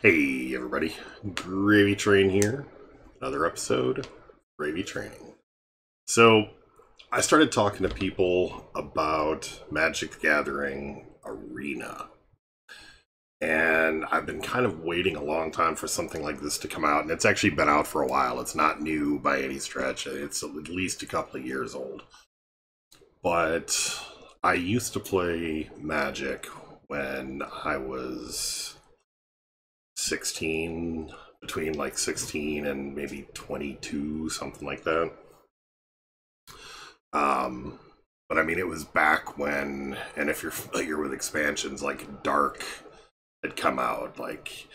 Hey everybody, GravyTrain here. Another episode, GravyTraining. So, I started talking to people about Magic the Gathering Arena. And I've been kind of waiting a long time for something like this to come out. And it's actually been out for a while. It's not new by any stretch. It's at least a couple of years old. But I used to play Magic when I was 16, between like 16 and maybe 22, something like that. But I mean, it was back when, and if you're familiar with expansions, like Dark had come out, like,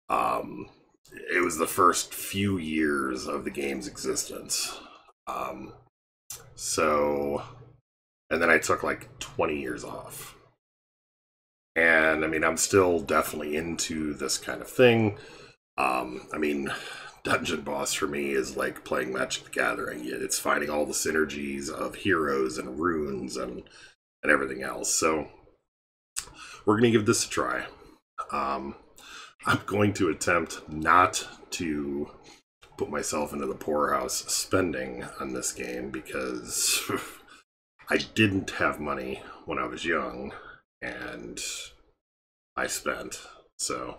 it was the first few years of the game's existence. So, and then I took like 20 years off. And I mean, I'm still definitely into this kind of thing. I mean, Dungeon Boss for me is like playing Magic the Gathering. It's finding all the synergies of heroes and runes and everything else. So we're going to give this a try. I'm going to attempt not to put myself into the poorhouse spending on this game because I didn't have money when I was young. And I spent, so,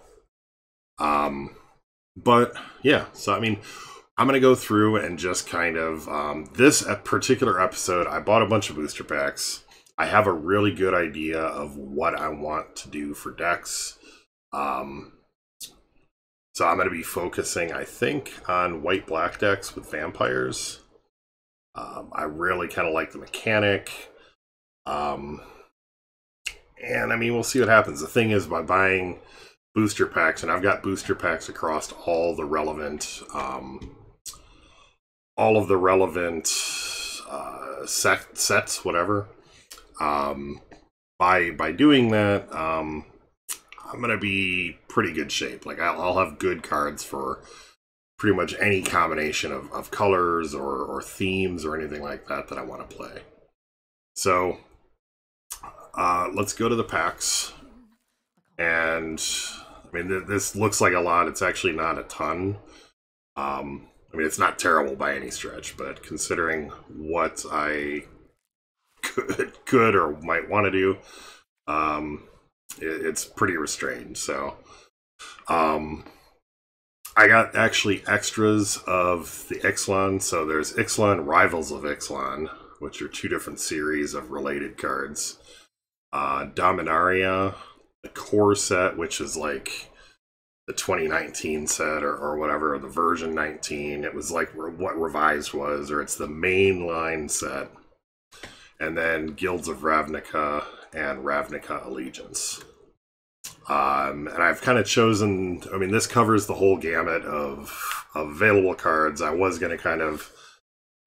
but yeah, so I mean, I'm going to go through and just kind of, this particular episode, I bought a bunch of booster packs. I have a really good idea of what I want to do for decks. So I'm going to be focusing, I think, on white-black decks with vampires. I really kind of like the mechanic. And I mean, we'll see what happens. The thing is, by buying booster packs, and I've got booster packs across all the relevant, sets, whatever. By doing that, I'm gonna be pretty good shape. Like I'll have good cards for pretty much any combination of colors or themes or anything like that I want to play. So. Let's go to the packs, and I mean this looks like a lot. It's actually not a ton. I mean, it's not terrible by any stretch, but considering what I could or might want to do, it's pretty restrained. So I got actually extras of the Ixalan. So there's Ixalan Rivals of Ixalan, which are two different series of related cards. Dominaria, the core set, which is like the 2019 set or whatever, or the version 19. It was like what Revised was, or it's the mainline set. And then Guilds of Ravnica and Ravnica Allegiance. And I've kind of chosen, I mean, this covers the whole gamut of available cards. I was going to kind of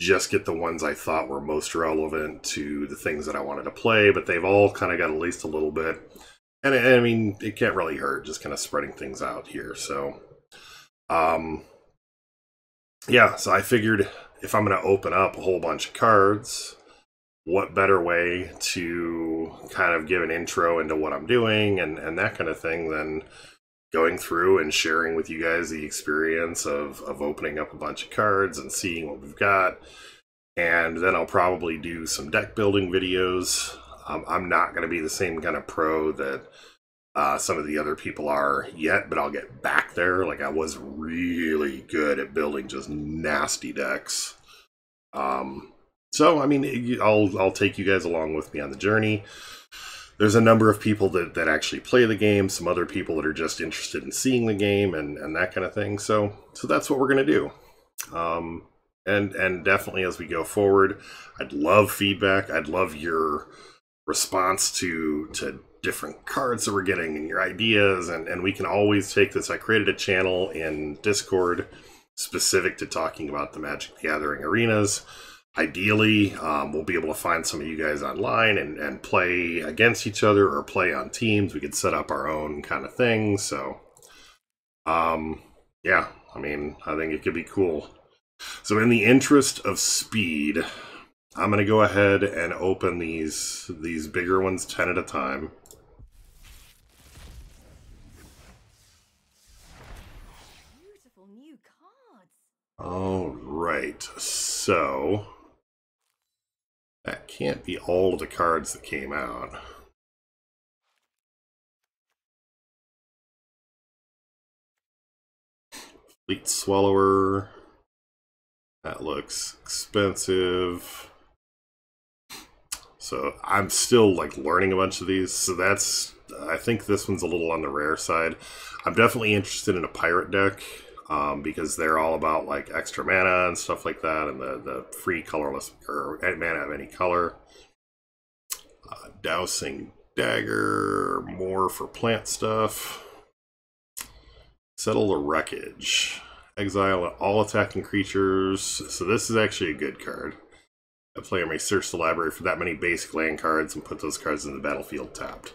just get the ones I thought were most relevant to the things that I wanted to play, but they've all kind of got at least a little bit. And I mean, it can't really hurt, just kind of spreading things out here. So, yeah, so I figured if I'm going to open up a whole bunch of cards, what better way to kind of give an intro into what I'm doing and that kind of thing than going through and sharing with you guys the experience of opening up a bunch of cards and seeing what we've got. And then I'll probably do some deck building videos. I'm not going to be the same kind of pro that some of the other people are yet, but I'll get back there. Like I was really good at building just nasty decks. So, I mean, I'll take you guys along with me on the journey. There's a number of people that actually play the game, some other people that are just interested in seeing the game and that kind of thing. So that's what we're going to do. And definitely as we go forward, I'd love feedback. I'd love your response to different cards that we're getting and your ideas. And we can always take this. I created a channel in Discord specific to talking about the Magic the Gathering arenas. Ideally, we'll be able to find some of you guys online and play against each other or play on teams. We could set up our own kind of thing. So, yeah, I mean, I think it could be cool. So in the interest of speed, I'm going to go ahead and open these bigger ones 10 at a time. All right, so that can't be all of the cards that came out. Fleet Swallower. That looks expensive. So I'm still like learning a bunch of these. So that's, I think this one's a little on the rare side. I'm definitely interested in a pirate deck because they're all about like extra mana and stuff like that, and the free colorless or mana of any color. Dousing Dagger, more for plant stuff. Settle the Wreckage. Exile all attacking creatures. So this is actually a good card. A player may search the library for that many basic land cards and put those cards in the battlefield tapped.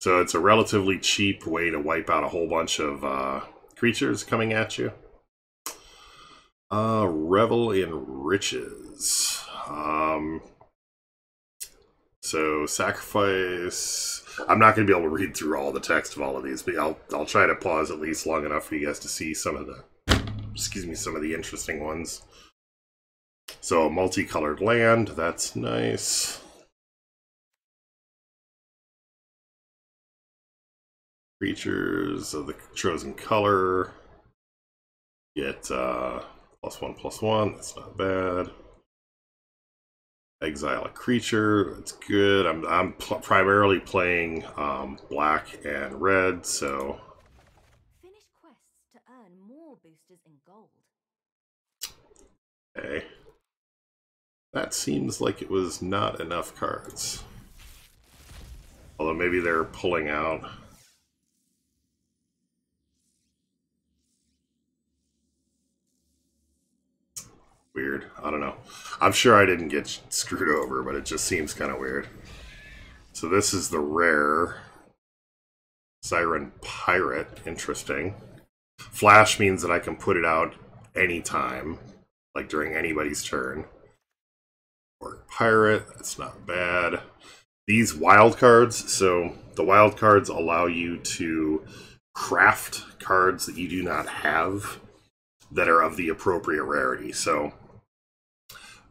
So it's a relatively cheap way to wipe out a whole bunch of creatures coming at you. Revel in Riches. So sacrifice. I'm not going to be able to read through all the text of all of these, but I'll try to pause at least long enough for you guys to see some of the, some of the interesting ones. So a multicolored land, that's nice. Creatures of the chosen color. Get +1/+1, that's not bad. Exile a creature, that's good. I'm primarily playing black and red, so. Finish quests to earn more boosters in gold. Okay. That seems like it was not enough cards. Although maybe they're pulling out. Weird. I don't know. I'm sure I didn't get screwed over, but it just seems kind of weird. So this is the rare Siren Pirate. Interesting. Flash means that I can put it out anytime, like during anybody's turn. Or Pirate, that's not bad. These wild cards, so the wild cards allow you to craft cards that you do not have that are of the appropriate rarity. So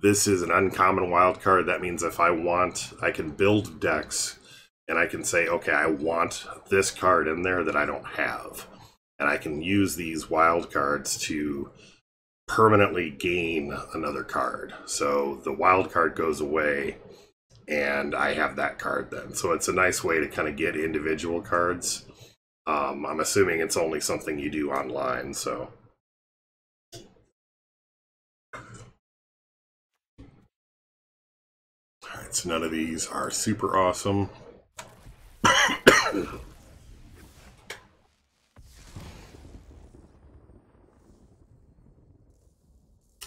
this is an uncommon wild card. That means if I want, I can build decks and I can say, okay, I want this card in there that I don't have. And I can use these wild cards to permanently gain another card. So the wild card goes away and I have that card then. So it's a nice way to kind of get individual cards. I'm assuming it's only something you do online, so. Alright, so none of these are super awesome.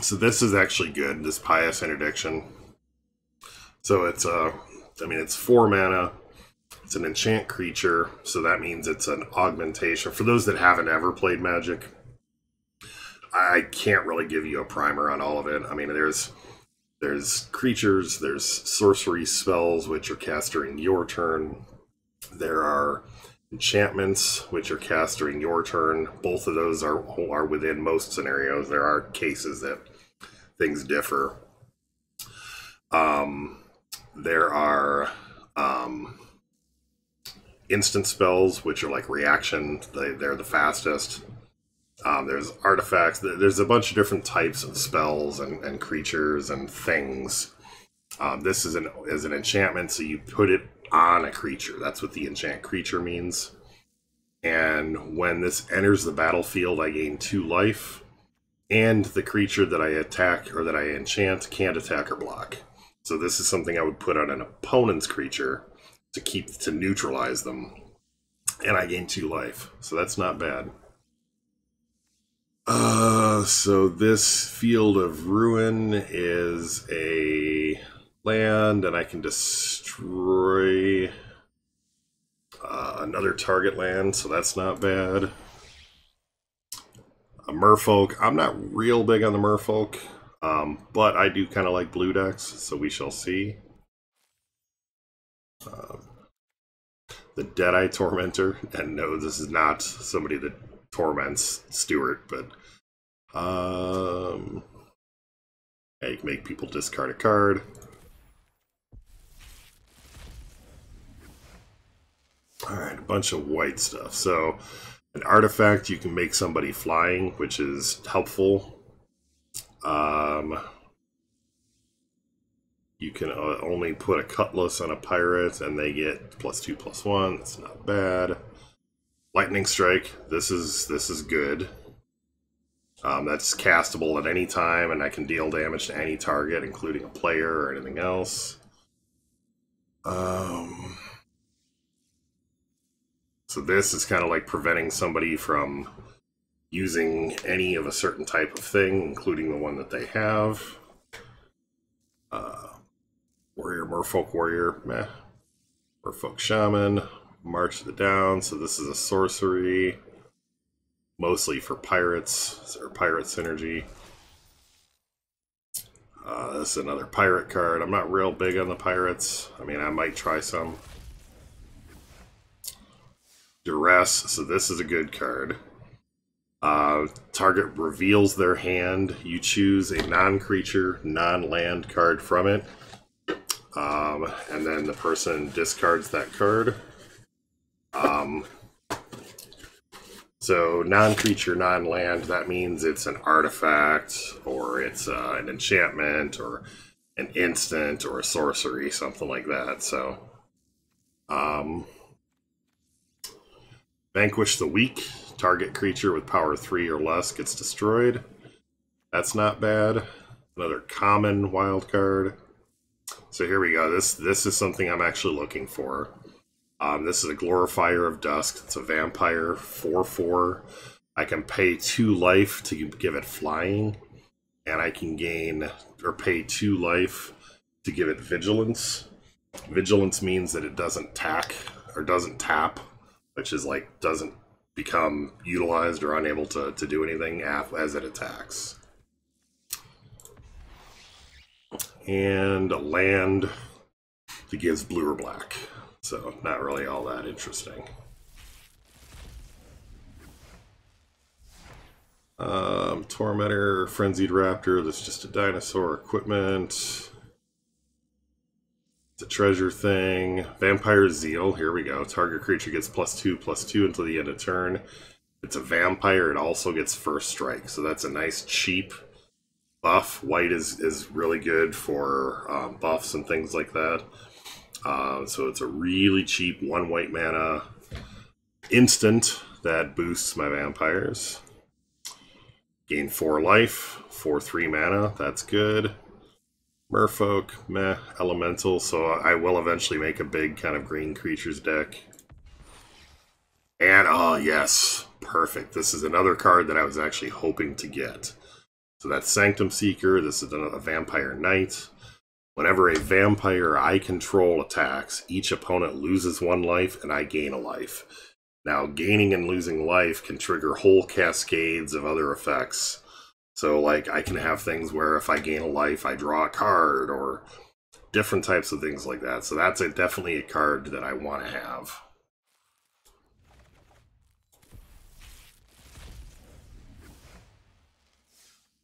So this is actually good, this Pious Interdiction. So it's it's 4 mana. It's an enchant creature, so that means it's an augmentation. For those that haven't ever played Magic, I can't really give you a primer on all of it. I mean, there's creatures, there's sorcery spells, which are cast during your turn. There are enchantments, which are cast during your turn. Both of those are within most scenarios. There are cases that things differ. There are instant spells, which are like reaction. They're the fastest. There's artifacts. There's a bunch of different types of spells and creatures and things. This is an enchantment, so you put it on a creature. That's what the enchant creature means. And when this enters the battlefield, I gain 2 life. And the creature that I attack or that I enchant can't attack or block. So this is something I would put on an opponent's creature to neutralize them. And I gain 2 life. So that's not bad. So this Field of Ruin is a land, and I can destroy another target land, so that's not bad. A Merfolk. I'm not real big on the Merfolk, but I do kind of like blue decks, so we shall see. The Deadeye Tormentor, and no, this is not somebody that torments Stuart, but Yeah, you can make people discard a card. Alright, a bunch of white stuff. So, an artifact, you can make somebody flying, which is helpful. You can only put a cutlass on a pirate, and they get +2/+1. That's not bad. Lightning strike. This is good. That's castable at any time, and I can deal damage to any target, including a player or anything else. So this is kind of like preventing somebody from using any of a certain type of thing, including the one that they have. Warrior, Merfolk Warrior, meh. Merfolk Shaman, March of the Down, so this is a sorcery. Mostly for pirates, or pirate synergy. This is another pirate card. I'm not real big on the pirates. I mean, I might try some. Duress, so this is a good card. Target reveals their hand. You choose a non-creature, non-land card from it. And then the person discards that card. So non-creature, non-land, that means it's an artifact, or it's an enchantment, or an instant, or a sorcery, something like that. So, Vanquish the Weak. Target creature with power 3 or less gets destroyed. That's not bad. Another common wild card. So here we go. This is something I'm actually looking for. This is a Glorifier of Dusk. It's a vampire, 4/4. I can pay 2 life to give it flying, and I can gain, or pay 2 life to give it vigilance. Vigilance means that it doesn't tack, or doesn't tap, which is like, doesn't become utilized or unable to do anything as it attacks. And a land that gives blue or black. So, not really all that interesting. Tormentor, Frenzied Raptor, that's just a dinosaur equipment. It's a treasure thing. Vampire Zeal, here we go. Target creature gets +2/+2 until the end of turn. It's a vampire, it also gets first strike, so that's a nice cheap buff. White is really good for buffs and things like that. So it's a really cheap 1 white mana instant that boosts my vampires. Gain 4 life, 4/3 mana, that's good. Merfolk, meh. Elemental, so I will eventually make a big kind of green creatures deck. And, oh yes, perfect. This is another card that I was actually hoping to get. So that's Sanctum Seeker, this is a Vampire Knight. Whenever a vampire I control attacks, each opponent loses 1 life and I gain a life. Now, gaining and losing life can trigger whole cascades of other effects. So, like, I can have things where if I gain a life, I draw a card, or different types of things like that. So that's definitely a card that I want to have.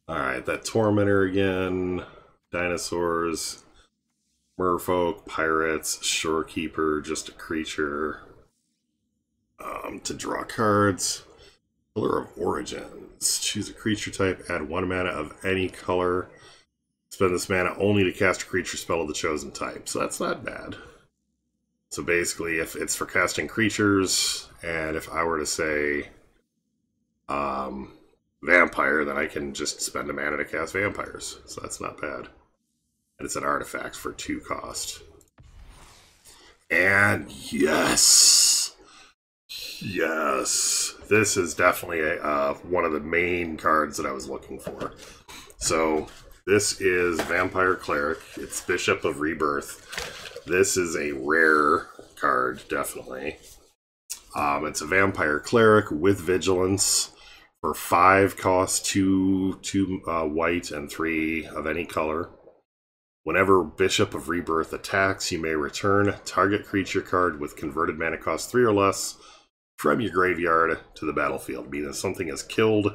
Alright, that Tormentor again. Dinosaurs. Merfolk, pirates, shorekeeper, just a creature. To draw cards. Color of Origins. Choose a creature type, add 1 mana of any color. Spend this mana only to cast a creature spell of the chosen type. So that's not bad. So basically, if it's for casting creatures, and if I were to say vampire, then I can just spend a mana to cast vampires. So that's not bad. And it's an artifact for 2 cost. And yes! Yes! This is definitely one of the main cards that I was looking for. So, this is Vampire Cleric. It's Bishop of Rebirth. This is a rare card, definitely. It's a Vampire Cleric with Vigilance. For 5 cost, 2 white and 3 of any color. Whenever Bishop of Rebirth attacks, you may return target creature card with converted mana cost 3 or less from your graveyard to the battlefield. Meaning something is killed,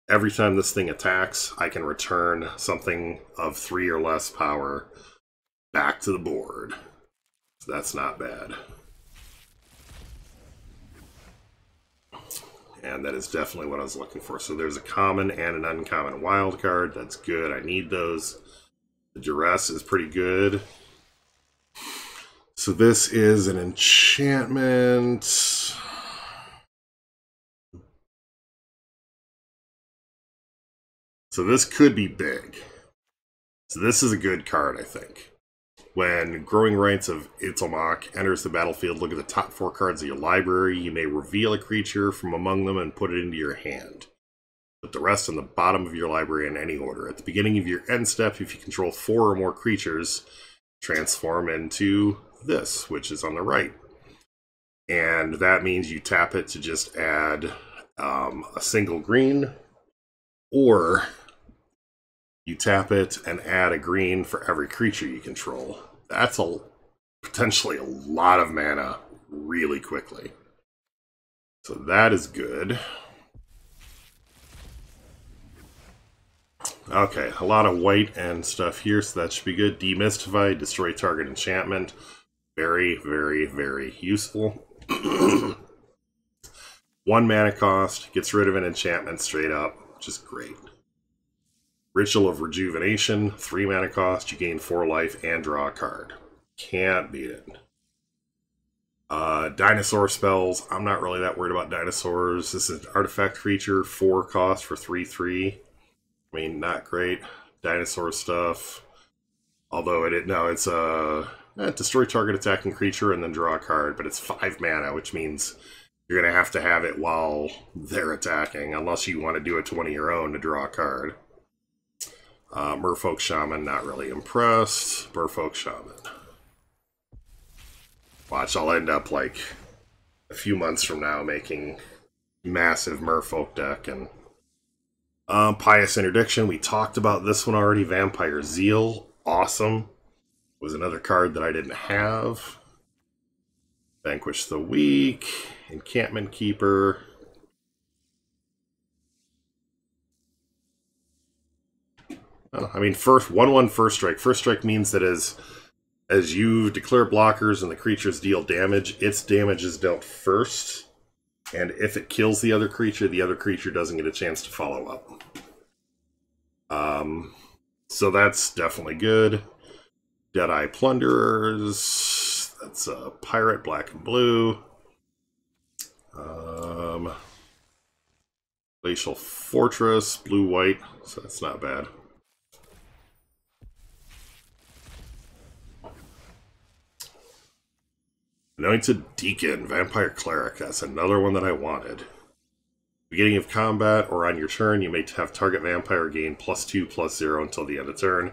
every time this thing attacks, I can return something of 3 or less power back to the board. So that's not bad. And that is definitely what I was looking for. So there's a common and an uncommon wild card. That's good. I need those. The duress is pretty good. So this is an enchantment. So this could be big. So this is a good card, I think. When Growing Rites of Itzalmach enters the battlefield, look at the top 4 cards of your library. You may reveal a creature from among them and put it into your hand. Put the rest on the bottom of your library in any order. At the beginning of your end step, if you control 4 or more creatures, transform into this, which is on the right. And that means you tap it to just add a single green, or you tap it and add a green for every creature you control. That's potentially a lot of mana really quickly. So that is good. Okay, a lot of white and stuff here, so that should be good. Demystify, destroy target enchantment. Very, very, very useful. 1 mana cost, gets rid of an enchantment straight up, which is great. Ritual of Rejuvenation, 3 mana cost, you gain 4 life and draw a card. Can't beat it. Dinosaur spells, I'm not really that worried about dinosaurs. This is an artifact creature, 4 cost for 3/3. I mean, not great. Dinosaur stuff. Although it's a destroy target attacking creature and then draw a card, but it's 5 mana, which means you're going to have it while they're attacking, unless you want to do it to one of your own to draw a card. Merfolk Shaman, not really impressed. Merfolk Shaman. Watch, I'll end up like a few months from now making massive Merfolk deck. And Pious Interdiction, we talked about this one already. Vampire Zeal, awesome. Was another card that I didn't have. Vanquish the Weak, Encampment Keeper. I mean, 1/1 first strike. First strike means that as you declare blockers and the creatures deal damage, its damage is dealt first. And if it kills the other creature doesn't get a chance to follow up. So that's definitely good. Deadeye Plunderers. That's a pirate, black and blue. Glacial Fortress, blue-white. So that's not bad. Anointed Deacon, Vampire Cleric. That's another one that I wanted. Beginning of combat or on your turn, you may have target vampire gain +2/+0 until the end of turn.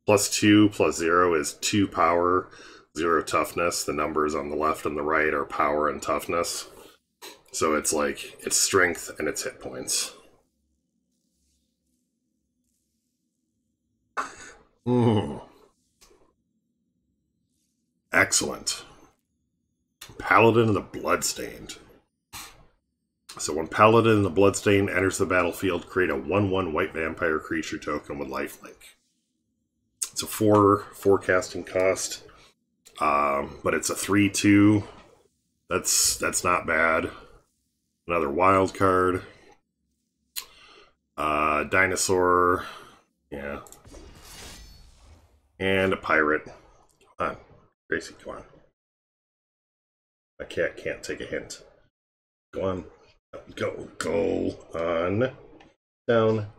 +2/+0 is 2 power, 0 toughness. The numbers on the left and the right are power and toughness. So it's like, it's strength and it's hit points. Excellent. Paladin of the Bloodstained. So when Paladin of the Bloodstained enters the battlefield, create a 1/1 white vampire creature token with lifelink. It's a 4 casting cost, but it's a 3/2. That's not bad. Another wild card. Dinosaur. Yeah. And a pirate. Come on. Gracie, come on. My cat can't take a hint. Go on. Go on. Down.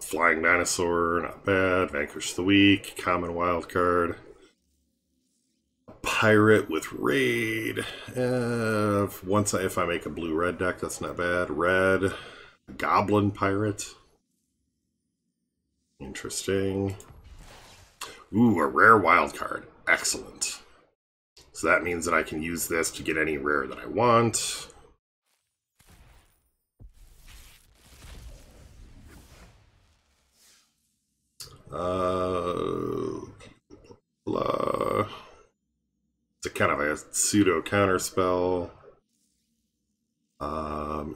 Flying Dinosaur, not bad. Vanquish the Weak, common wild card. Pirate with Raid. If I make a blue-red deck, that's not bad. Red. Goblin Pirate. Interesting. Ooh, a rare wild card. Excellent. So that means that I can use this to get any rare that I want. Blah. kind of a pseudo counter spell.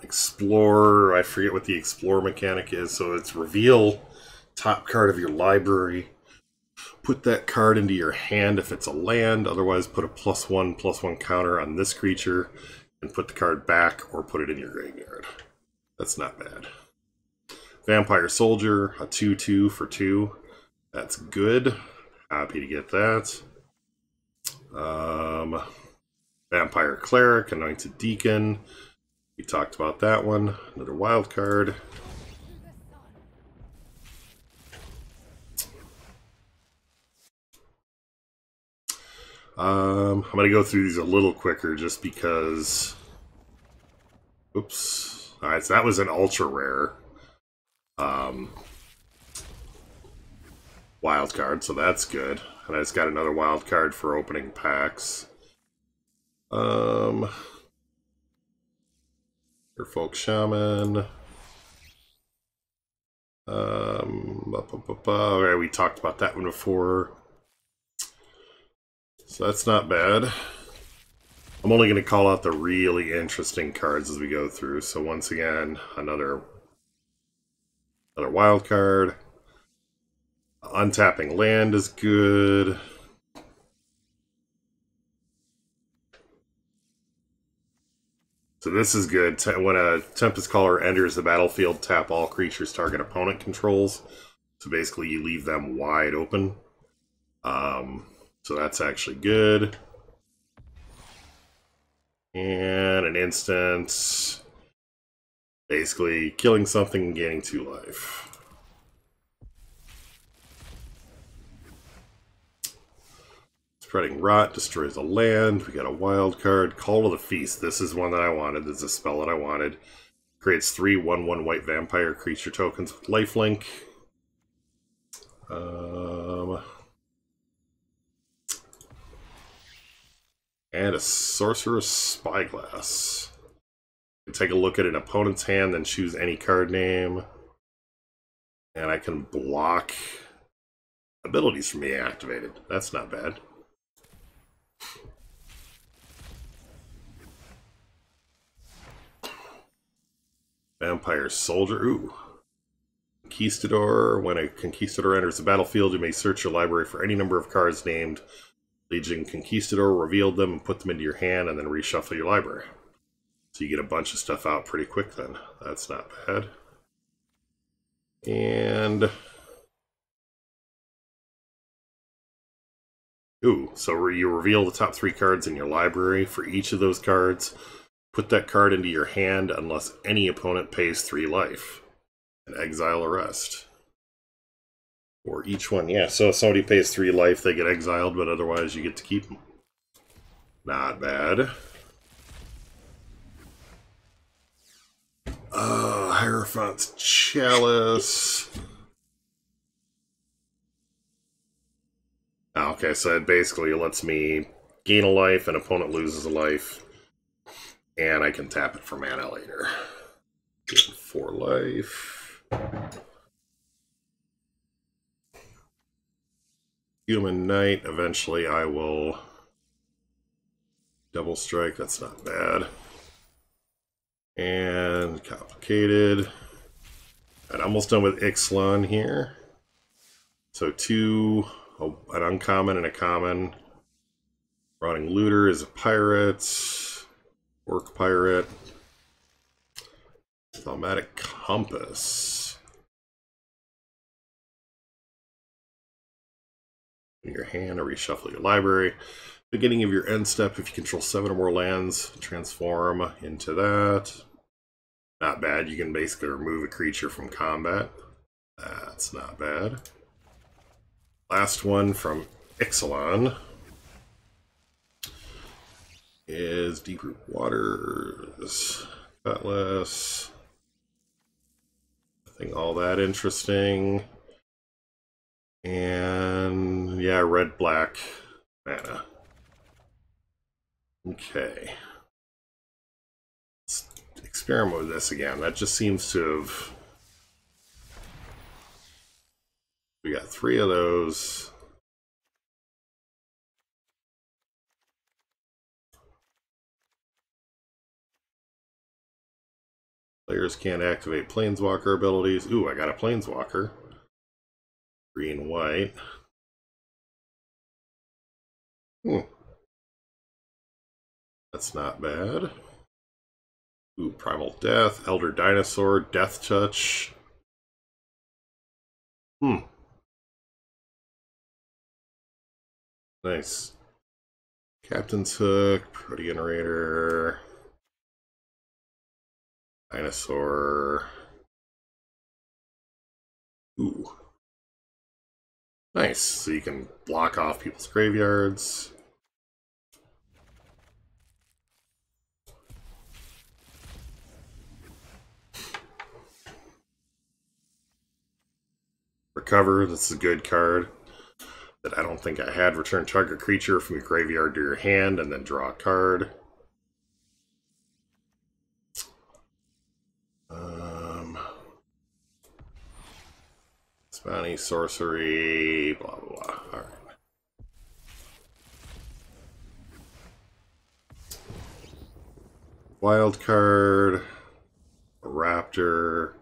Explore, I forget what the explore mechanic is, so it's reveal top card of your library. Put that card into your hand if it's a land, otherwise put a +1/+1 counter on this creature and put the card back or put it in your graveyard. That's not bad. Vampire Soldier, a 2/2 for 2. That's good. Happy to get that. Vampire Cleric, Anointed Deacon. We talked about that one. Another wild card. I'm going to go through these a little quicker just because... Oops. Alright, so that was an ultra rare wild card, so that's good. And I just got another wild card for opening packs. Your Folk Shaman. Alright, we talked about that one before. So that's not bad. I'm only going to call out the really interesting cards as we go through. So once again, another wild card. Untapping land is good. So this is good. When a Tempest Caller enters the battlefield, tap all creatures target opponent controls. So basically you leave them wide open. So that's actually good. And an instant. Basically killing something and gaining 2 life. Spreading Rot destroys a land. We got a wild card. Call to the Feast. This is one that I wanted. This is a spell that I wanted. Creates 3 1/1 white vampire creature tokens with lifelink. And a Sorcerer's Spyglass. You take a look at an opponent's hand, then choose any card name. And I can block abilities from being activated. That's not bad. Vampire Soldier. Ooh. Conquistador. When a Conquistador enters the battlefield, you may search your library for any number of cards named Legion Conquistador, reveal them, and put them into your hand, and then reshuffle your library. So you get a bunch of stuff out pretty quick then. That's not bad. And... ooh, so you reveal the top 3 cards in your library. For each of those cards, put that card into your hand unless any opponent pays 3 life. And exile the rest. Or each one, yeah. So if somebody pays 3 life, they get exiled, but otherwise you get to keep them. Not bad. Hierophant's Chalice. Okay, so it basically lets me gain a life, an opponent loses a life, and I can tap it for mana later. Gain 4 life. Human Knight, eventually I will double strike, that's not bad. And Complicated. And almost done with Ixalan here. So 2, an uncommon and a common. Rotting Looter is a pirate. Orc pirate. Thaumatic Compass. In your hand or reshuffle your library. Beginning of your end step, if you control 7 or more lands, transform into that. Not bad. You can basically remove a creature from combat. That's not bad. Last one from Ixalan is Deep Root Waters. Cutlass. Nothing all that interesting. And yeah, red-black mana. Okay. Let's experiment with this again. That just seems to have... we got 3 of those. Players can't activate Planeswalker abilities. Ooh, I got a Planeswalker. Green, white. That's not bad. Ooh, Primal Death, Elder Dinosaur, Death Touch. Nice. Captain's Hook, Proteanerator, Dinosaur. Ooh. Nice. So you can block off people's graveyards. Recover, this is a good card that I don't think I had. Return target creature from your graveyard to your hand and then draw a card. Spawny, sorcery, blah, blah, blah. Alright. Wild card, a raptor.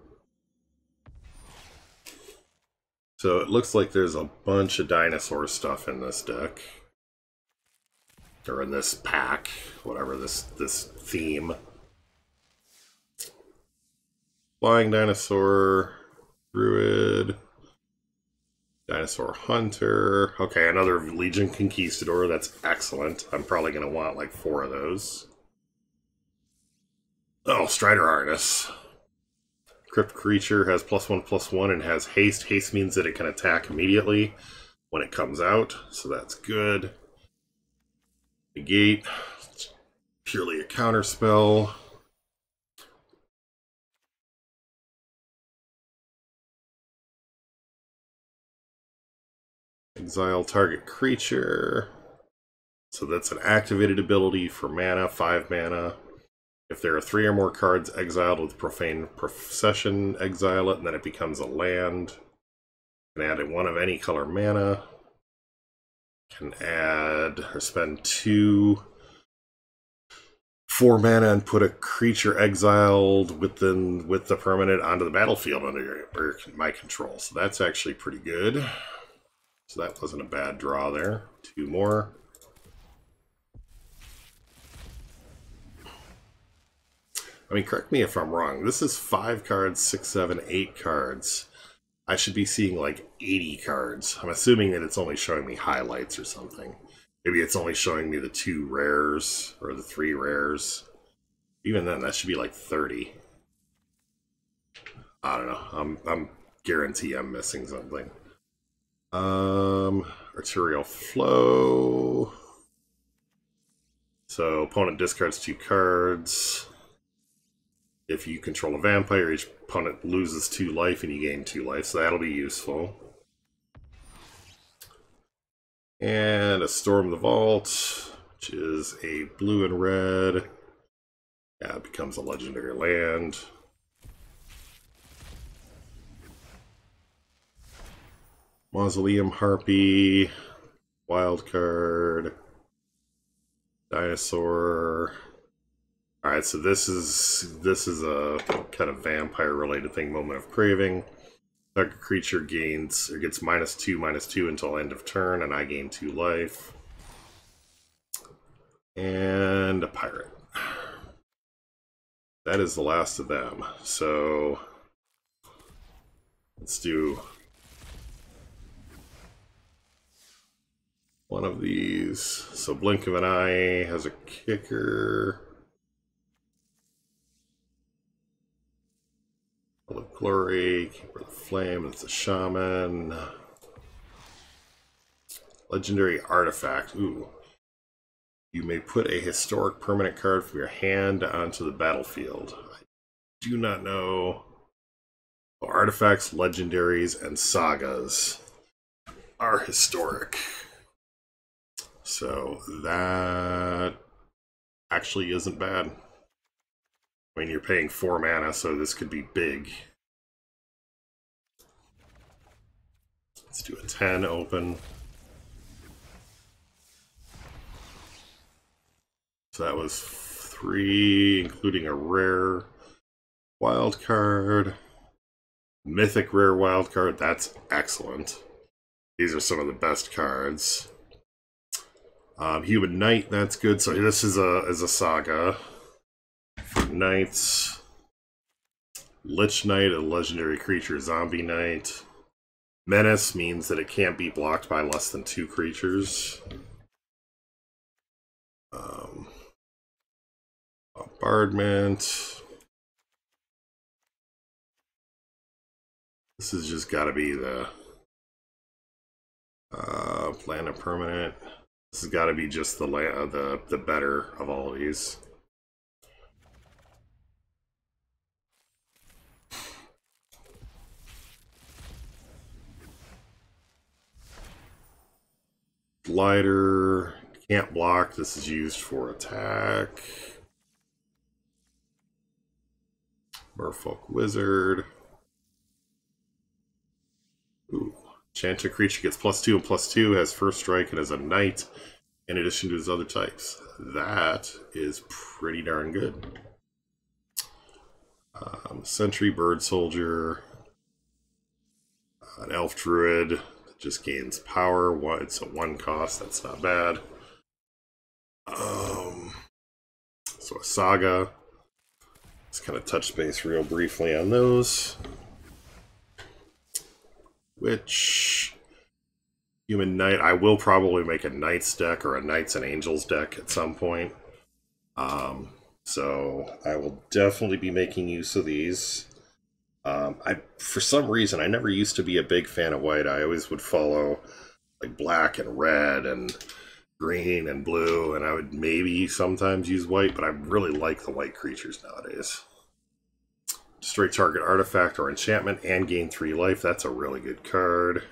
So it looks like there's a bunch of dinosaur stuff in this deck. Or in this pack, whatever this theme. Flying dinosaur, druid, dinosaur hunter. Okay, another Legion Conquistador. That's excellent. I'm probably going to want like 4 of those. Oh, Strider Harness. Crypt creature has +1/+1 and has haste. Haste means that it can attack immediately when it comes out, so that's good. Negate. It's purely a counter spell. Exile target creature. So that's an activated ability for mana, 5 mana. If there are 3 or more cards exiled with Profane Procession, exile it, and then it becomes a land. Can add 1 of any color mana. Can add or spend 2 4 mana and put a creature exiled with the permanent onto the battlefield under my control. So that's actually pretty good. So that wasn't a bad draw there. 2 more. I mean, correct me if I'm wrong. This is 5 cards, 6, 7, 8 cards. I should be seeing like 80 cards. I'm assuming that it's only showing me highlights or something. Maybe it's only showing me the 2 rares or the 3 rares. Even then, that should be like 30. I don't know. I'm guarantee I'm missing something. Arterial Flow. So opponent discards 2 cards. If you control a vampire, each opponent loses 2 life and you gain 2 life, so that'll be useful. And a Storm the Vault, which is a blue and red. Yeah, it becomes a legendary land. Mausoleum Harpy, wild card, dinosaur. All right, so this is a kind of vampire related thing. Moment of Craving. Target creature gets -2/-2 until end of turn, and I gain 2 life. And a pirate. That is the last of them. So let's do one of these. So Blink of an Eye has a kicker. Of Glory, Keeper of the Flame, it's a Shaman. Legendary Artifact. Ooh. You may put a historic permanent card from your hand onto the battlefield. I do not know. Oh, artifacts, legendaries, and sagas are historic. So that actually isn't bad. I mean, you're paying 4 mana, so this could be big. Let's do a 10 open. So that was 3, including a rare. wild card. Mythic rare wild card. That's excellent. These are some of the best cards. Human Knight, that's good. So this is a saga. For Knights. Lich Knight, a legendary creature, Zombie Knight. Menace means that it can't be blocked by less than 2 creatures. Bombardment. This has just got to be the planet permanent. This has got to be just the better of all of these. Glider, can't block. This is used for attack. Merfolk Wizard. Ooh. Enchanted creature gets +2 and +2, has first strike, and is a knight in addition to his other types. That is pretty darn good. Sentry Bird Soldier. An Elf Druid that just gains power. It's a 1 cost, that's not bad. So a Saga. Let's kind of touch base real briefly on those. Which Human Knight, I will probably make a Knights deck or a Knights and Angels deck at some point. So I will definitely be making use of these. For some reason, I never used to be a big fan of white. I always would follow like black and red and green and blue, and I would maybe sometimes use white, but I really like the white creatures nowadays. Destroy target artifact or enchantment and gain 3 life. That's a really good card.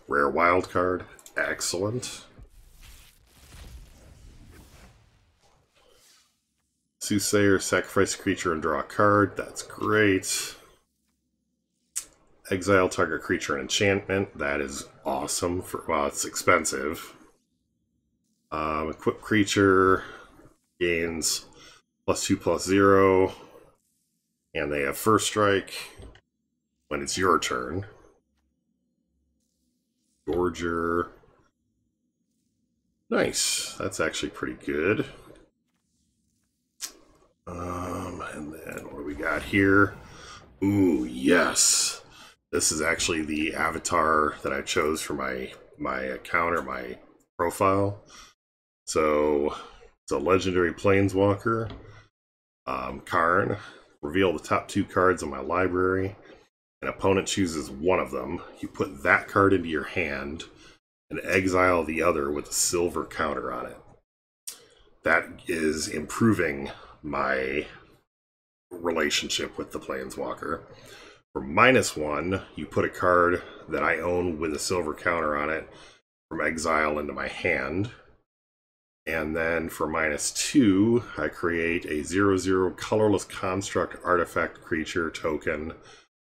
Rare wild card. Excellent. Soothsayer, sacrifice a creature and draw a card. That's great. Exile target creature and enchantment. That is awesome. Well, it's expensive. Equip creature gains +2/+0, and they have first strike when it's your turn. Gorger. Nice. That's actually pretty good. And then what do we got here? Ooh, yes. This is actually the avatar that I chose for my account or my profile. So it's a legendary planeswalker. Karn. Reveal the top 2 cards in my library. An opponent chooses one of them. You put that card into your hand and exile the other with a silver counter on it. That is improving my relationship with the planeswalker. For -1, you put a card that I own with a silver counter on it from exile into my hand. And then for -2, I create a 0/0 colorless construct artifact creature token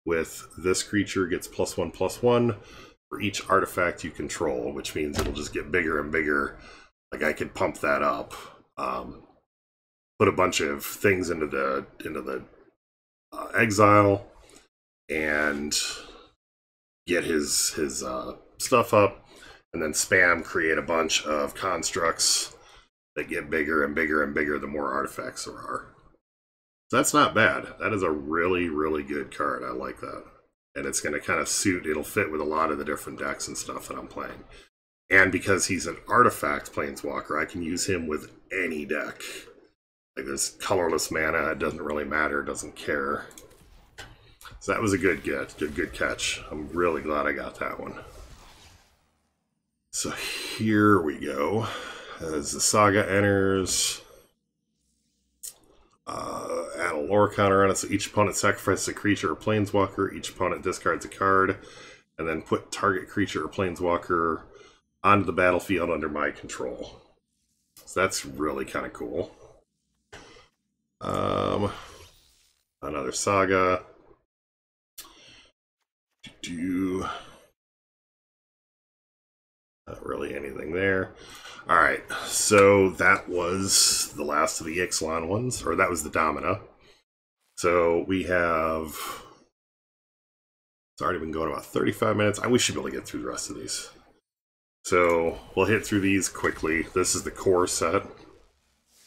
with this creature gets +1/+1 for each artifact you control, which means it'll just get bigger and bigger. Like I could pump that up. Put a bunch of things into the exile and get his stuff up, and then spam create a bunch of constructs that get bigger and bigger and bigger the more artifacts there are. So that's not bad. That is a really, really good card. I like that. And it's going to kind of suit, it'll fit with a lot of the different decks and stuff that I'm playing. And because he's an artifact planeswalker, I can use him with any deck. Like this colorless mana, it doesn't really matter, it doesn't care. So that was a good get, good catch. I'm really glad I got that one. So here we go. As the saga enters, add a lore counter on it. So each opponent sacrifices a creature or planeswalker. Each opponent discards a card, and then put target creature or planeswalker onto the battlefield under my control. So that's really kind of cool. Another saga. Not really anything there. Alright, so that was the last of the Ixalan ones, or that was the Domina. So we have... It's already been going about 35 minutes. We should be able to get through the rest of these. So we'll hit through these quickly. This is the core set.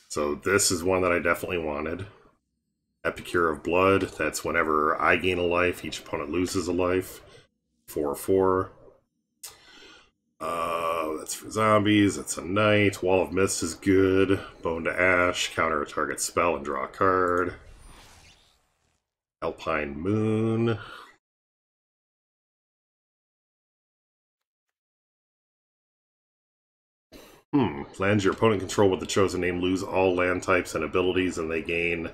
So this is one that I definitely wanted. Epicure of Blood. That's whenever I gain a life, each opponent loses a life. 4/4. That's for zombies. That's a knight. Wall of Mist is good. Bone to Ash. Counter a target spell and draw a card. Alpine Moon. Lands your opponent control with the chosen name lose all land types and abilities, and they gain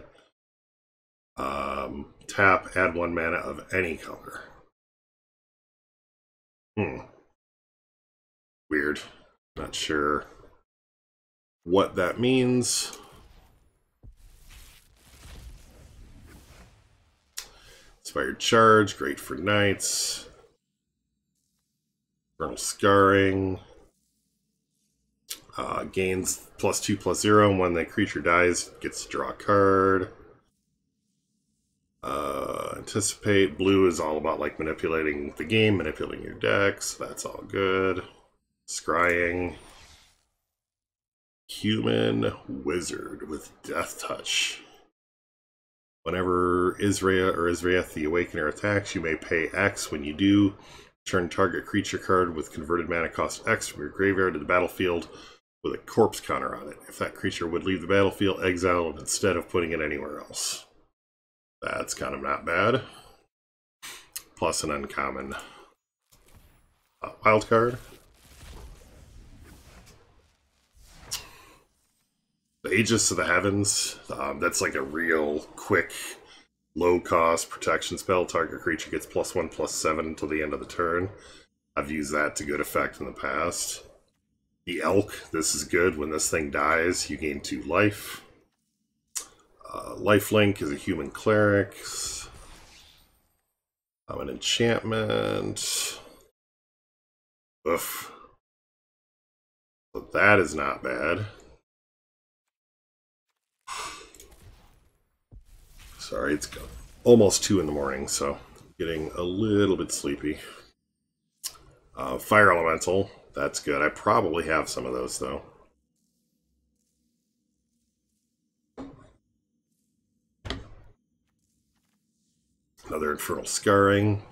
tap, add 1 mana of any color. Weird. Not sure what that means. Inspired Charge, great for knights. Infernal Scarring. Gains +2/+0, and when the creature dies, gets to draw a card. Anticipate. Blue is all about like manipulating the game, manipulating your decks. That's all good. Scrying. Human Wizard with Death Touch. Whenever Isrea or Israeth the Awakener attacks, you may pay X. When you do, turn target creature card with converted mana cost X from your graveyard to the battlefield with a corpse counter on it. If that creature would leave the battlefield, exile it instead of putting it anywhere else. That's kind of not bad. Plus an uncommon wild card. The Aegis of the Heavens. That's like a real quick, low-cost protection spell. Target creature gets +1/+7 until the end of the turn. I've used that to good effect in the past. The Elk. This is good. When this thing dies, you gain 2 life. Lifelink is a human cleric. An enchantment. Oof. So that is not bad. Sorry, it's almost 2 in the morning, so getting a little bit sleepy. Fire Elemental. That's good. I probably have some of those, though. Another Infernal Scarring.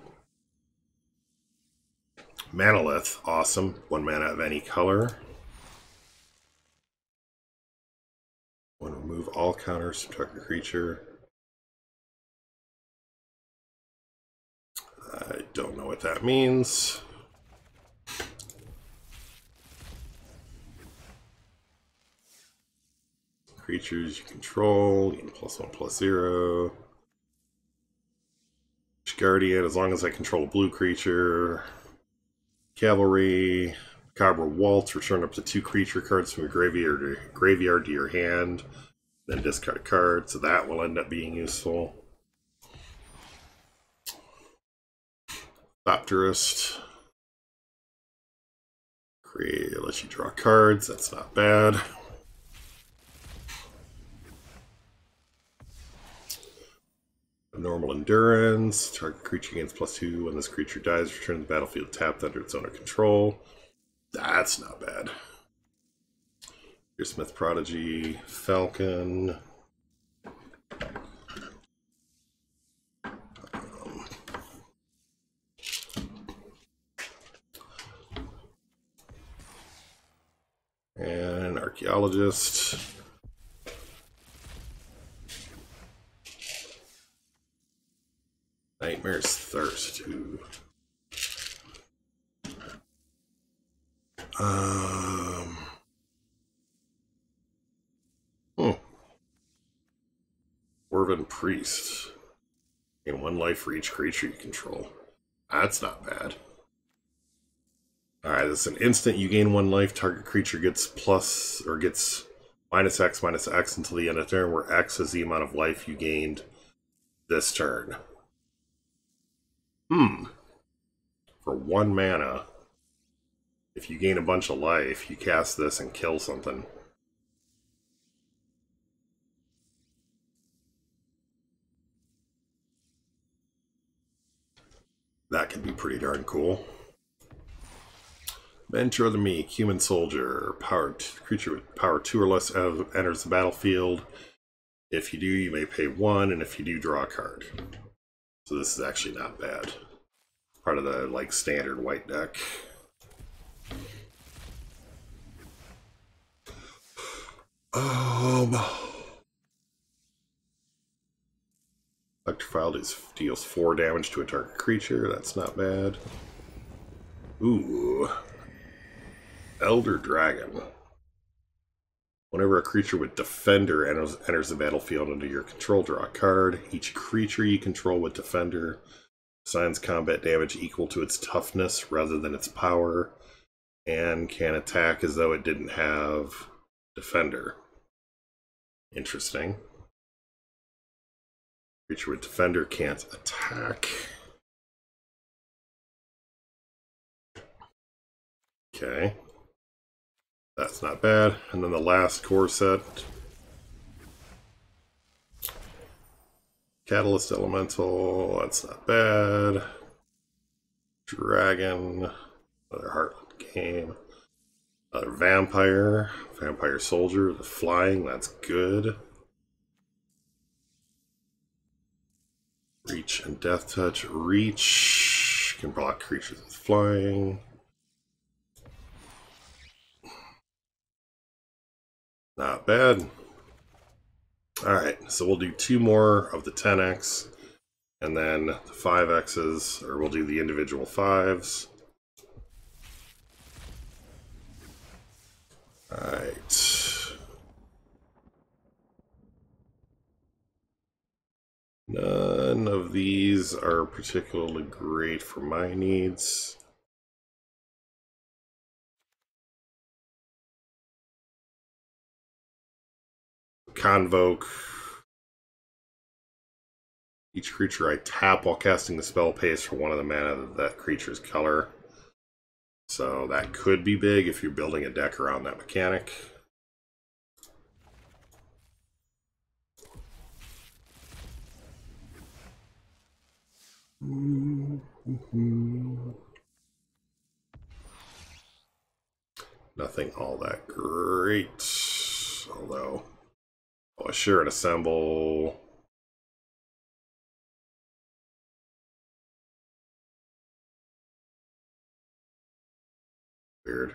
Manolith, awesome. 1 mana of any color. Want to remove all counters to target creature. I don't know what that means. Creatures you control, you get +1/+0. Guardian, as long as I control a blue creature. Cavalry, Macabre Waltz, return up to 2 creature cards from your graveyard to your hand, then discard a card, so that will end up being useful. Thopterist. Lets you draw cards, that's not bad. Normal Endurance. Target creature gains +2. When this creature dies, return to the battlefield tapped under its owner control. That's not bad. Your Smith Prodigy. Falcon. And Archaeologist. Nightmare's Thirst. Ooh. Dwarven Priest. Gain 1 life for each creature you control. That's not bad. Alright, this is an instant. You gain 1 life. Target creature gets gets -X until the end of the turn, where X is the amount of life you gained this turn. For 1 mana, if you gain a bunch of life, you cast this and kill something. That can be pretty darn cool. Mentor of the Meek, Human Soldier. Creature with power 2 or less enters the battlefield. If you do, you may pay 1, and if you do, draw a card. So this is actually not bad. Part of the like standard white deck. Electrified deals 4 damage to a target creature. That's not bad. Ooh. Elder Dragon. Whenever a creature with Defender enters the battlefield under your control, draw a card. Each creature you control with Defender assigns combat damage equal to its toughness rather than its power, and can attack as though it didn't have Defender. Interesting. Creature with Defender can't attack. Okay. That's not bad. And then the last core set. Catalyst Elemental, that's not bad. Dragon, another Heartland game. Another Vampire, Vampire Soldier, the flying, that's good. Reach and Death Touch. Reach can block creatures with flying. Not bad. Alright, so we'll do 2 more of the 10x, and then the 5x's, or we'll do the individual 5s. Alright. None of these are particularly great for my needs. Convoke. Each creature I tap while casting the spell pays for 1 of the mana of that creature's color. So that could be big if you're building a deck around that mechanic. Nothing all that great. Although, Assure and Assemble. Weird.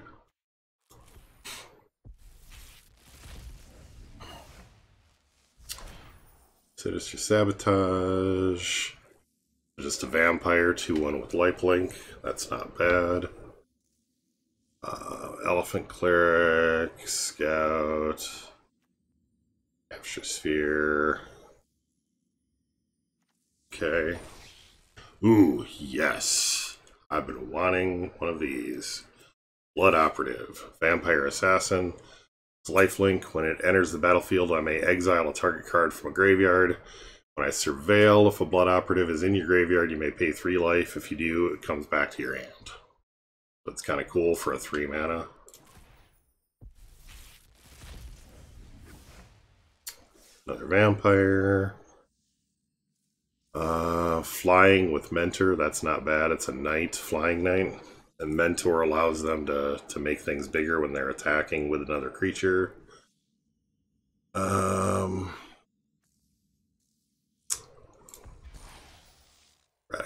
Sinister Sabotage. Just a Vampire, 2/1 with Lifelink. That's not bad. Elephant Cleric, Scout, Capture Sphere. Okay. Ooh, yes. I've been wanting one of these. Blood Operative, Vampire Assassin. It's lifelink. When it enters the battlefield, I may exile a target card from a graveyard. When I surveil, if a Blood Operative is in your graveyard, you may pay 3 life. If you do, it comes back to your hand. That's kind of cool for a 3 mana. Another Vampire. Flying with Mentor, that's not bad. It's a Knight, Flying Knight. And Mentor allows them to make things bigger when they're attacking with another creature. Erratic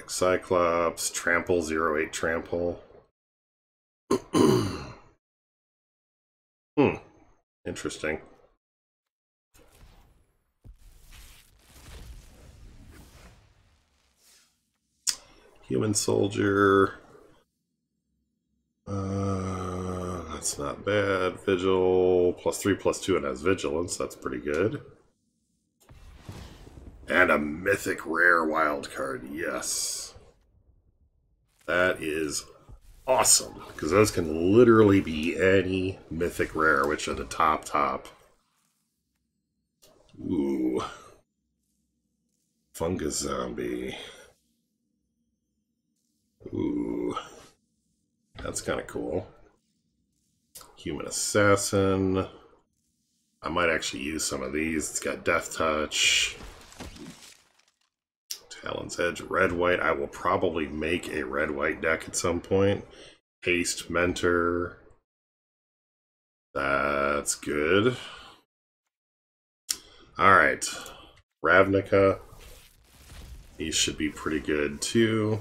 Cyclops, Trample, 0/8 Trample. Interesting. Human Soldier. That's not bad. Vigil, +3/+2, and has Vigilance. That's pretty good. And a mythic rare wild card. Yes. That is awesome. Because those can literally be any mythic rare, which are the top. Ooh. Fungus Zombie. Ooh. That's kind of cool. Human Assassin. I might actually use some of these. It's got Death Touch. Talon's Edge, red-white. I will probably make a red-white deck at some point. Haste, Mentor. That's good. Alright. Ravnica. These should be pretty good too.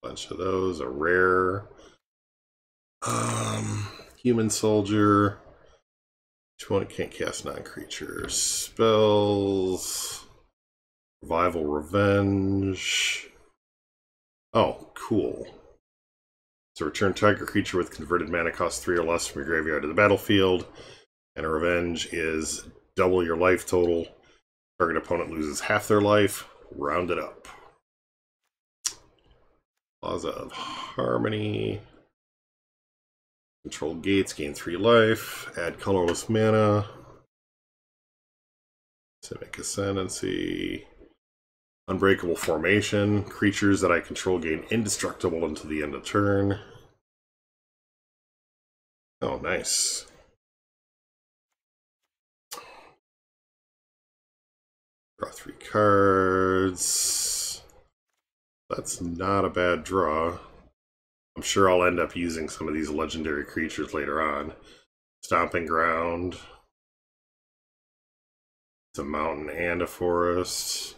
Bunch of those. A rare. Human Soldier. Which one can't cast non-creatures? Spells. Revival Revenge. Oh, cool. So return target creature with converted mana cost 3 or less from your graveyard to the battlefield. And a Revenge is double your life total. Target opponent loses half their life. Round it up. Plaza of Harmony. Control gates, gain 3 life. Add colorless mana. Simic Ascendancy. Unbreakable Formation. Creatures that I control gain indestructible until the end of turn. Oh, nice. Draw 3 cards. That's not a bad draw. I'm sure I'll end up using some of these legendary creatures later on. Stomping Ground. It's a mountain and a forest.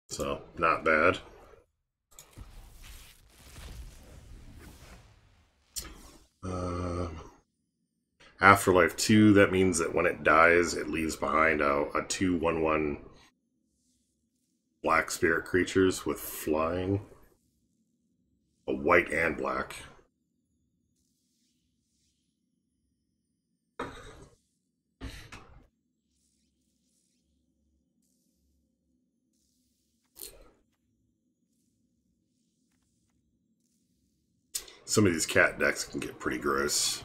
So, not bad. Afterlife 2, that means that when it dies, it leaves behind a 2/1/1 black spirit creatures with flying. A white and black. Some of these cat decks can get pretty gross.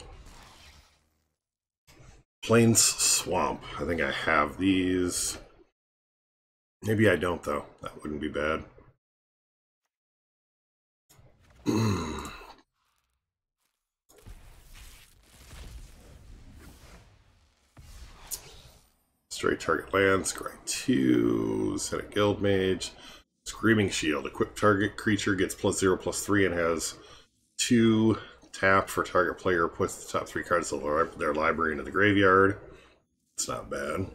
Plains Swamp. I think I have these. Maybe I don't, though. That wouldn't be bad. Straight target lands. Scry 2. Set a Guildmage. Screaming Shield. Equipped target creature gets +0/+3 and has 2 tap for target player. Puts the top 3 cards of their library into the graveyard. It's not bad.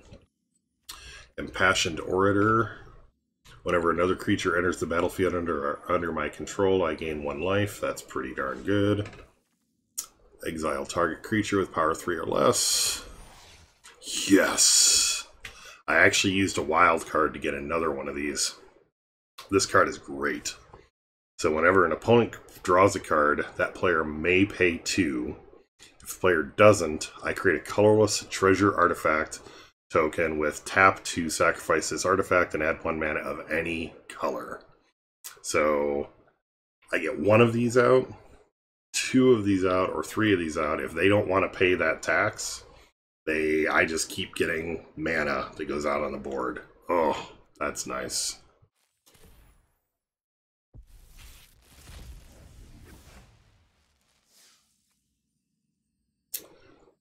Impassioned Orator. Whenever another creature enters the battlefield under my control, I gain 1 life. That's pretty darn good. Exile target creature with power 3 or less. Yes! I actually used a wild card to get another one of these. This card is great. So whenever an opponent draws a card, that player may pay 2. If the player doesn't, I create a colorless treasure artifact token with tap to sacrifice this artifact and add 1 mana of any color. So I get 1 of these out, 2 of these out, or 3 of these out. If they don't want to pay that tax, I just keep getting mana that goes out on the board. Oh, that's nice.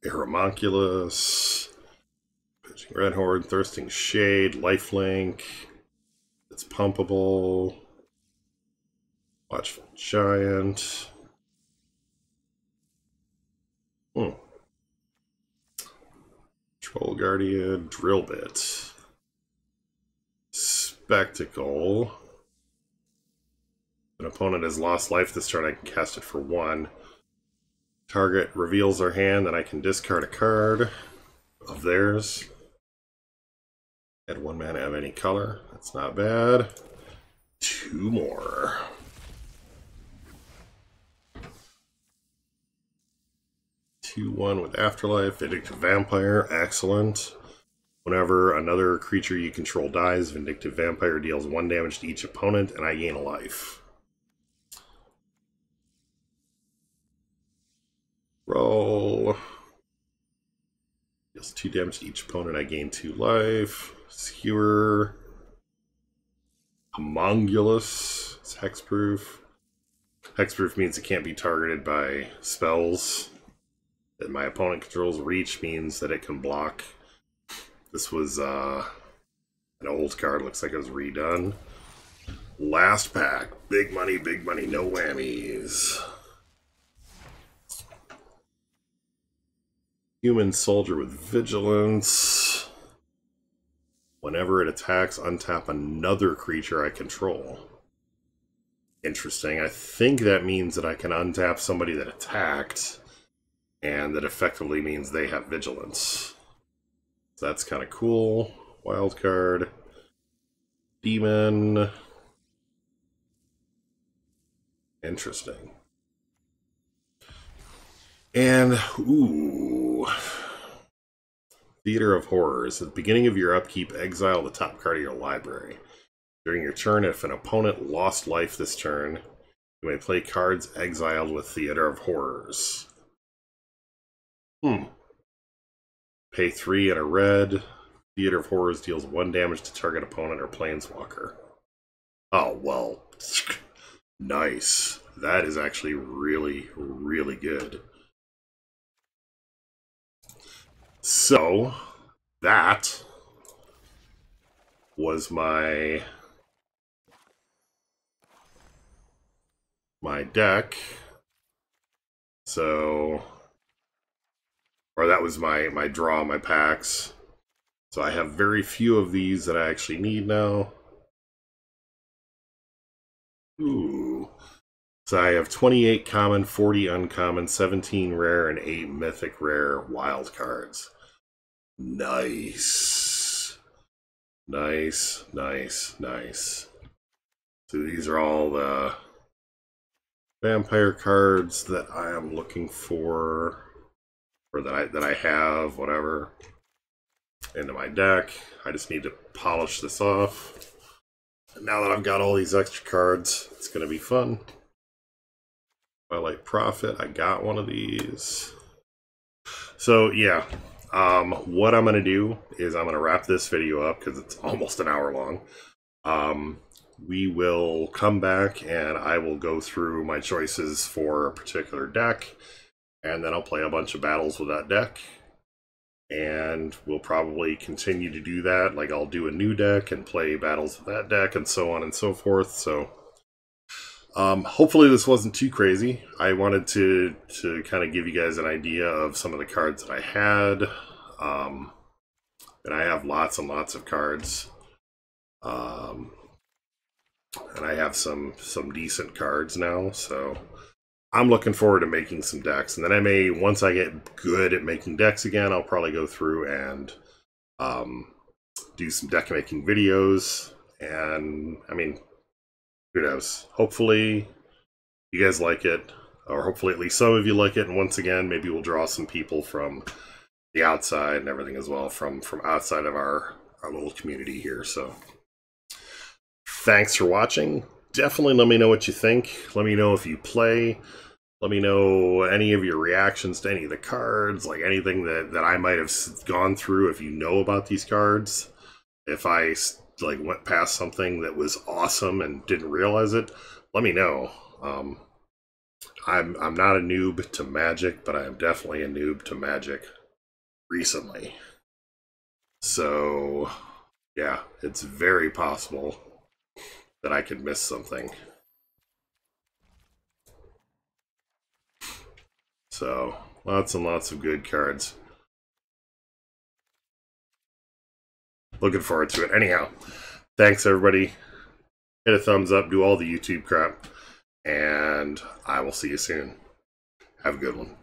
Aeromonculus. Red Horde, Thirsting Shade, Lifelink. It's pumpable. Watchful Giant. Troll Guardian, Drill Bit. Spectacle. An opponent has lost life this turn, I can cast it for 1. Target reveals their hand, then I can discard a card of theirs. Add 1 mana of any color. That's not bad. 2 more. Two 1 with Afterlife. Vindictive Vampire. Excellent. Whenever another creature you control dies, Vindictive Vampire deals 1 damage to each opponent, and I gain a life. Roll. Deals 2 damage to each opponent, I gain 2 life. Skewer. Homunculus. It's hexproof. Hexproof means it can't be targeted by spells that my opponent controls. Reach means that it can block. This was an old card. Looks like it was redone. Last pack. Big money, no whammies. Human soldier with vigilance. Whenever it attacks, untap another creature I control. Interesting. I think that means that I can untap somebody that attacked, and that effectively means they have vigilance. So that's kind of cool. Wild card. Demon. Interesting. And, ooh. Theater of Horrors. At the beginning of your upkeep, exile the top card of your library. During your turn, if an opponent lost life this turn, you may play cards exiled with Theater of Horrors. Pay 3 and a red. Theater of Horrors deals 1 damage to target opponent or planeswalker. Oh, well. Nice. That is actually really, really good. So, that was my deck. So, or that was my draw, my packs. So I have very few of these that I actually need now. Ooh. So I have 28 common, 40 uncommon, 17 rare, and 8 mythic rare wild cards. Nice. Nice, nice, nice. So these are all the vampire cards that I am looking for, or that I have, whatever, into my deck. I just need to polish this off. And now that I've got all these extra cards, it's going to be fun. Twilight Prophet, I got one of these. So yeah, what I'm going to do is I'm going to wrap this video up because it's almost an hour long. We will come back and I will go through my choices for a particular deck, and then I'll play a bunch of battles with that deck. And we'll probably continue to do that. Like, I'll do a new deck and play battles with that deck and so on and so forth. So hopefully this wasn't too crazy. I wanted to kind of give you guys an idea of some of the cards that I had. And I have lots and lots of cards. And I have some decent cards now, so I'm looking forward to making some decks. And then I may, once I get good at making decks again, I'll probably go through and do some deck making videos. And I mean, who knows? Hopefully you guys like it, or hopefully at least some of you like it. And once again, maybe we'll draw some people from the outside and everything as well, from outside of our little community here. So thanks for watching. Definitely let me know what you think. Let me know if you play. Let me know any of your reactions to any of the cards, like anything that I might have gone through. If you know about these cards, if I like went past something that was awesome and didn't realize it, let me know. I'm not a noob to Magic, but I am definitely a noob to Magic recently. So yeah, it's very possible that I could miss something. So, lots and lots of good cards. Looking forward to it. Anyhow, thanks everybody. Hit a thumbs up, do all the YouTube crap, and I will see you soon. Have a good one.